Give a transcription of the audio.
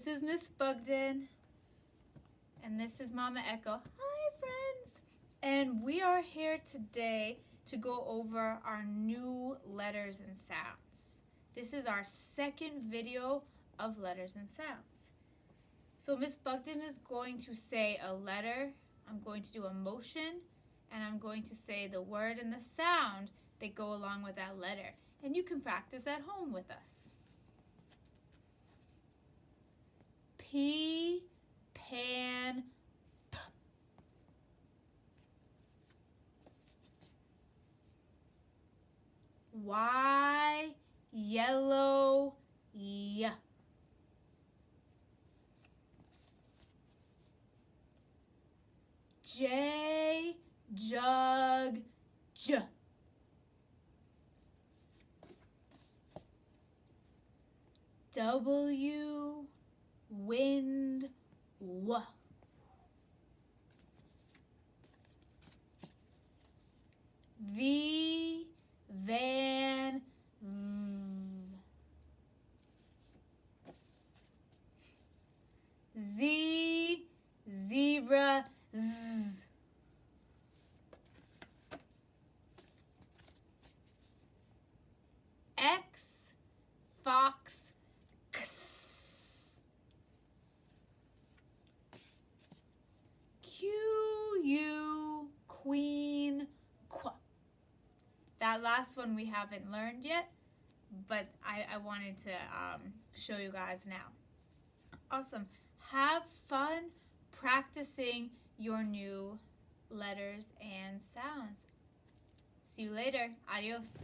This is Miss Bugden, and this is Mama Echo. Hi, friends! And we are here today to go over our new letters and sounds. This is our second video of letters and sounds. So Miss Bugden is going to say a letter, I'm going to do a motion, and I'm going to say the word and the sound that go along with that letter. And you can practice at home with us. P, pan, p. Y, yellow, y. J, jug, j. W, wind, w. V, van, v. Z, zebra, z. X, fox, x. Q, U, queen, qu. That last one we haven't learned yet, but I wanted to show you guys now. Awesome. Have fun practicing your new letters and sounds. See you later. Adios.